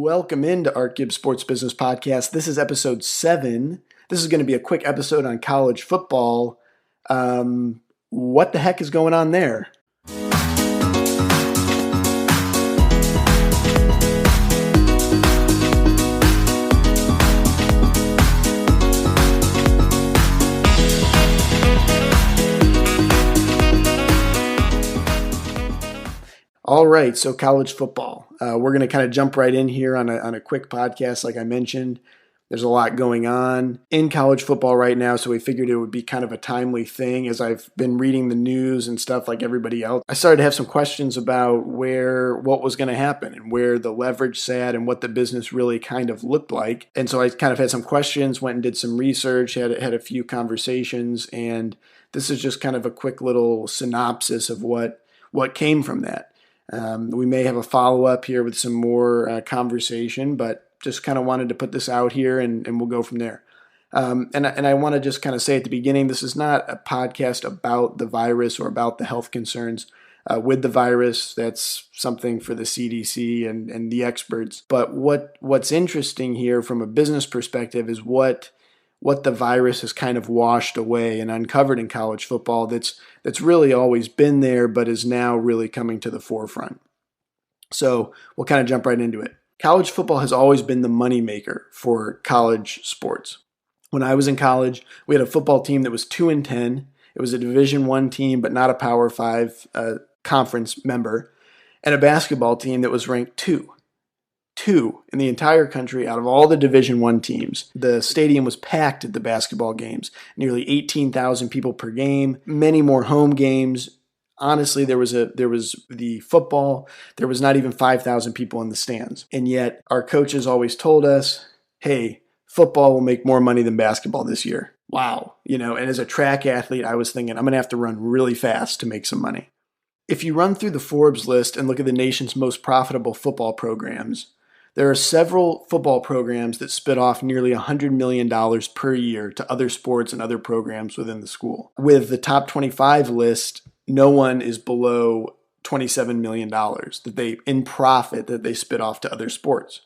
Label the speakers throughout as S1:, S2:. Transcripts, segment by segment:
S1: Welcome into Art Gibbs Sports Business Podcast. This is episode 7. This is going to be a quick episode on college football. What the heck is going on there? All right, so college football. We're going to kind of jump right in here on a quick podcast. Like I mentioned, there's a lot going on in college football right now, so we figured it would be kind of a timely thing. As I've been reading the news and stuff like everybody else, I started to have some questions about what was going to happen and where the leverage sat and what the business really kind of looked like. And so I kind of had some questions, went and did some research, had a few conversations, and this is just kind of a quick little synopsis of what came from that. We may have a follow-up here with some more conversation, but just kind of wanted to put this out here and we'll go from there. And I want to just kind of say at the beginning, this is not a podcast about the virus or about the health concerns with the virus. That's something for the CDC and the experts. But what's interesting here from a business perspective is what the virus has kind of washed away and uncovered in college football that's really always been there, but is now really coming to the forefront. So we'll kind of jump right into it. College football has always been the moneymaker for college sports. When I was in college, we had a football team that was 2-10. It was a Division I team, but not a Power 5 conference member, and a basketball team that was ranked 2 in the entire country out of all the Division I teams. The stadium was packed at the basketball games, nearly 18,000 people per game, many more home games. Honestly, there was the football, there was not even 5,000 people in the stands. And yet our coaches always told us, hey, football will make more money than basketball this year. Wow. And as a track athlete, I was thinking I'm going to have to run really fast to make some money. If you run through the Forbes list and look at the nation's most profitable football programs, there are several football programs that spit off nearly $100 million per year to other sports and other programs within the school. With the top 25 list, no one is below $27 million in profit that they spit off to other sports.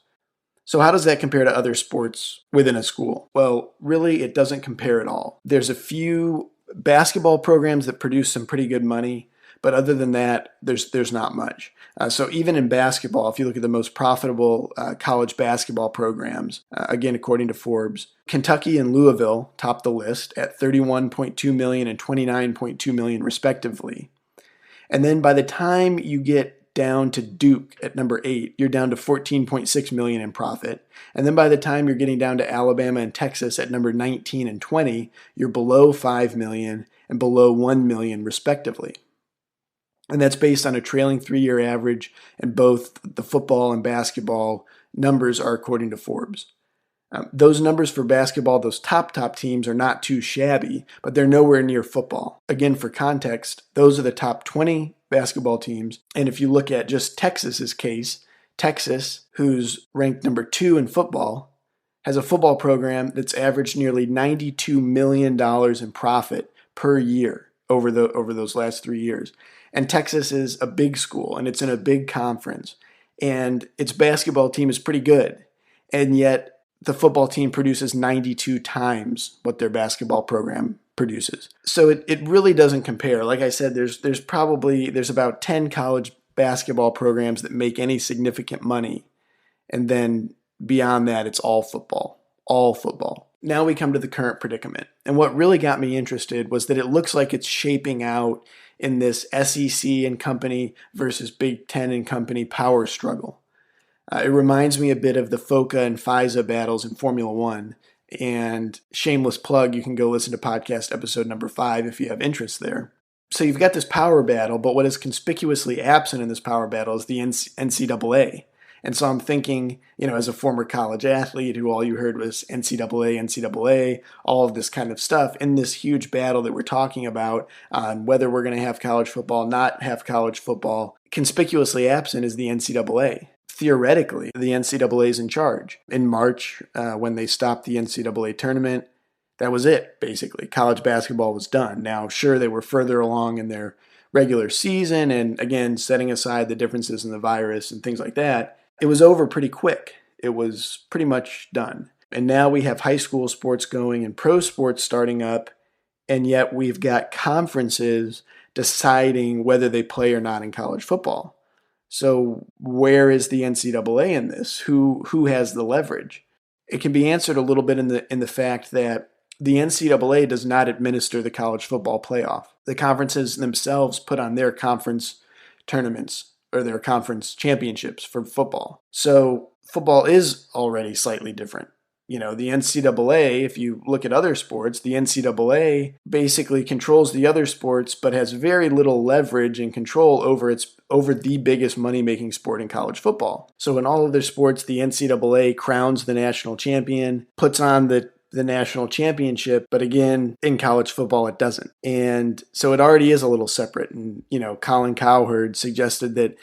S1: So how does that compare to other sports within a school? Well, really, it doesn't compare at all. There's a few basketball programs that produce some pretty good money, but other than that, there's not much. So even in basketball, if you look at the most profitable college basketball programs, again, according to Forbes, Kentucky and Louisville top the list at $31.2 million and $29.2 million respectively. And then by the time you get down to Duke at number 8, you're down to $14.6 million in profit. And then by the time you're getting down to Alabama and Texas at number 19 and 20, you're below $5 million and below $1 million respectively. And that's based on a trailing 3-year average, and both the football and basketball numbers are according to Forbes. Those numbers for basketball, those top teams are not too shabby, but they're nowhere near football. Again, for context, those are the top 20 basketball teams. And if you look at just Texas's case, Texas, who's ranked number 2 in football, has a football program that's averaged nearly $92 million in profit per year over those last 3 years. And Texas is a big school, and it's in a big conference, and its basketball team is pretty good, and yet the football team produces 92 times what their basketball program produces. So it really doesn't compare. Like I said, there's about 10 college basketball programs that make any significant money, and then beyond that, it's all football. Now we come to the current predicament. And what really got me interested was that it looks like it's shaping out in this SEC and company versus Big Ten and company power struggle. It reminds me a bit of the FOCA and FISA battles in Formula One. And shameless plug, you can go listen to podcast episode number 5 if you have interest there. So you've got this power battle, but what is conspicuously absent in this power battle is the NCAA. And so I'm thinking, as a former college athlete who all you heard was NCAA, all of this kind of stuff, in this huge battle that we're talking about on whether we're going to have college football, not have college football, conspicuously absent is the NCAA. Theoretically, the NCAA is in charge. In March, when they stopped the NCAA tournament, that was it, basically. College basketball was done. Now, sure, they were further along in their regular season, and again, setting aside the differences in the virus and things like that, it was over pretty quick. it was pretty much done. And now we have high school sports going and pro sports starting up, and yet we've got conferences deciding whether they play or not in college football. So where is the NCAA in this? Who has the leverage? It can be answered a little bit in the fact that the NCAA does not administer the college football playoff. The conferences themselves put on their conference tournaments or their conference championships for football. So football is already slightly different. The NCAA, if you look at other sports, the NCAA basically controls the other sports, but has very little leverage and control over the biggest money-making sport in college football. So in all other sports, the NCAA crowns the national champion, puts on the national championship, but again, in college football, it doesn't. And so it already is a little separate. And, Colin Cowherd suggested that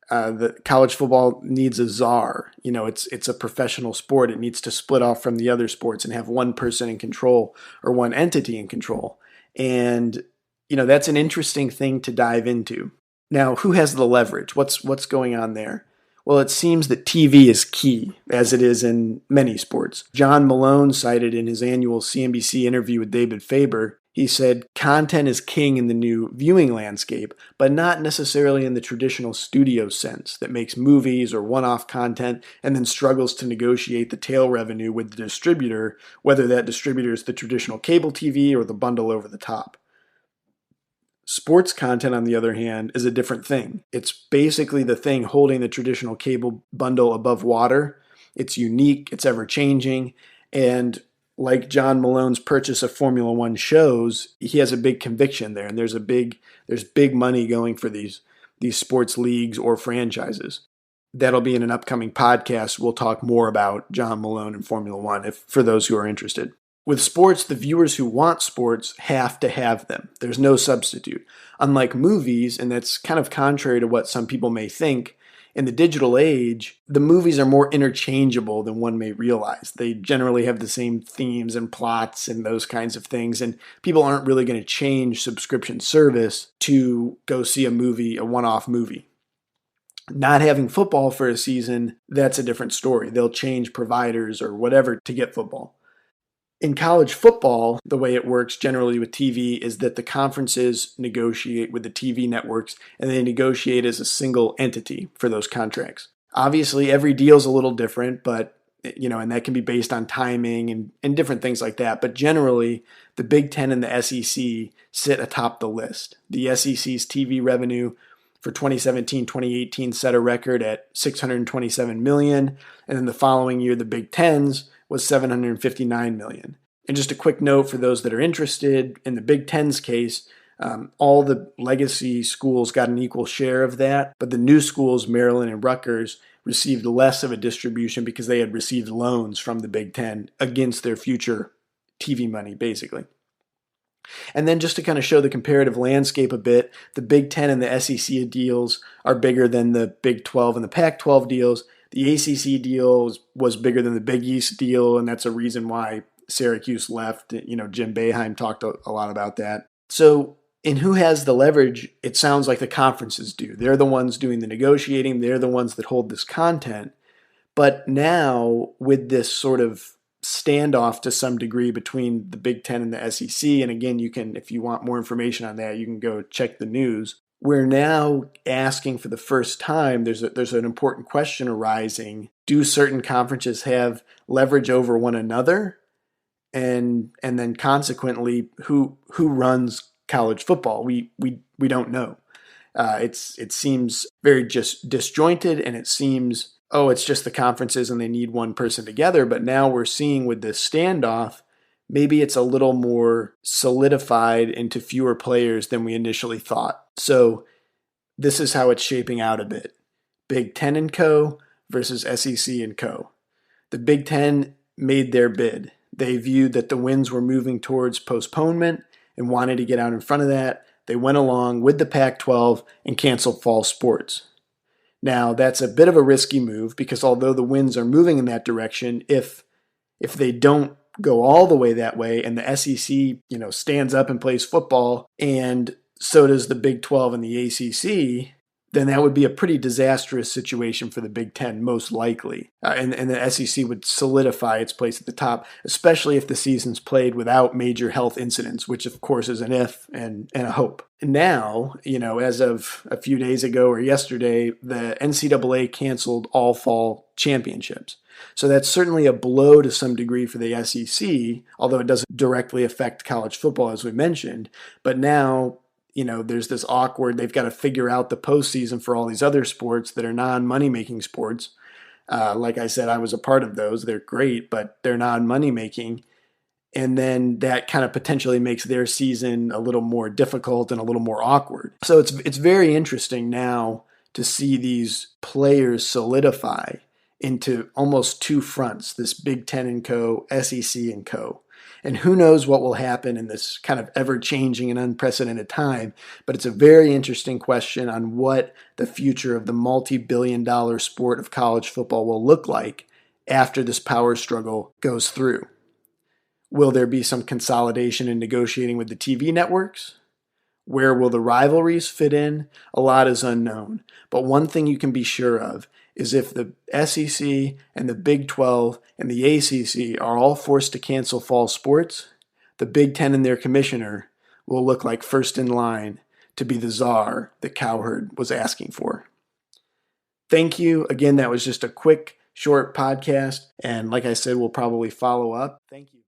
S1: the college football needs a czar. It's a professional sport. It needs to split off from the other sports and have one person in control or one entity in control. And, that's an interesting thing to dive into. Now, who has the leverage? What's going on there? Well, it seems that TV is key, as it is in many sports. John Malone cited in his annual CNBC interview with David Faber, he said, content is king in the new viewing landscape, but not necessarily in the traditional studio sense that makes movies or one-off content and then struggles to negotiate the tail revenue with the distributor, whether that distributor is the traditional cable TV or the bundle over the top. Sports content, on the other hand, is a different thing. It's basically the thing holding the traditional cable bundle above water. It's unique, it's ever-changing, and like John Malone's purchase of Formula One shows, he has a big conviction there, and there's big money going for these sports leagues or franchises. That'll be in an upcoming podcast. We'll talk more about John Malone and Formula One for those who are interested. With sports, the viewers who want sports have to have them. There's no substitute. Unlike movies, and that's kind of contrary to what some people may think, in the digital age, the movies are more interchangeable than one may realize. They generally have the same themes and plots and those kinds of things, and people aren't really going to change subscription service to go see a movie, a one-off movie. Not having football for a season, that's a different story. They'll change providers or whatever to get football. In college football, the way it works generally with TV is that the conferences negotiate with the TV networks and they negotiate as a single entity for those contracts. Obviously, every deal is a little different, but and that can be based on timing and different things like that. But generally, the Big Ten and the SEC sit atop the list. The SEC's TV revenue for 2017-2018 set a record at $627 million, and then the following year, the Big Ten's was $759 million. And just a quick note for those that are interested, in the Big Ten's case, all the legacy schools got an equal share of that, but the new schools, Maryland and Rutgers, received less of a distribution because they had received loans from the Big Ten against their future TV money, basically. And then just to kind of show the comparative landscape a bit, the Big Ten and the SEC deals are bigger than the Big 12 and the Pac-12 deals. The ACC deal was bigger than the Big East deal, and that's a reason why Syracuse left. Jim Boeheim talked a lot about that. So in who has the leverage, it sounds like the conferences do. They're the ones doing the negotiating. They're the ones that hold this content. But now with this sort of standoff to some degree between the Big Ten and the SEC, and again, you can, if you want more information on that, you can go check the news. We're now asking for the first time, there's an important question arising. Do certain conferences have leverage over one another? And then consequently, who runs college football? We don't know. It seems very just disjointed, and it seems, it's just the conferences and they need one person together. But now we're seeing with this standoff, maybe it's a little more solidified into fewer players than we initially thought. So this is how it's shaping out a bit. Big Ten and Co. versus SEC and Co. The Big Ten made their bid. They viewed that the winds were moving towards postponement and wanted to get out in front of that. They went along with the Pac-12 and canceled fall sports. Now, that's a bit of a risky move because although the winds are moving in that direction, if they don't go all the way that way and the SEC, stands up and plays football, and so does the Big 12 and the ACC, then that would be a pretty disastrous situation for the Big Ten, most likely. And the SEC would solidify its place at the top, especially if the season's played without major health incidents, which of course is an if and a hope. Now, as of a few days ago or yesterday, the NCAA canceled all fall championships. So that's certainly a blow to some degree for the SEC, although it doesn't directly affect college football, as we mentioned. But now, there's this awkward, they've got to figure out the postseason for all these other sports that are non-money making sports. Like I said, I was a part of those. They're great, but they're non-money making. And then that kind of potentially makes their season a little more difficult and a little more awkward. So it's very interesting now to see these players solidify into almost two fronts, this Big Ten and co, SEC and co. And who knows what will happen in this kind of ever-changing and unprecedented time, but it's a very interesting question on what the future of the multi-billion-dollar sport of college football will look like after this power struggle goes through. Will there be some consolidation and negotiating with the TV networks? Where will the rivalries fit in? A lot is unknown. But one thing you can be sure of is if the SEC and the Big 12 and the ACC are all forced to cancel fall sports, the Big Ten and their commissioner will look like first in line to be the czar that Cowherd was asking for. Thank you. Again, that was just a quick, short podcast. And like I said, we'll probably follow up. Thank you.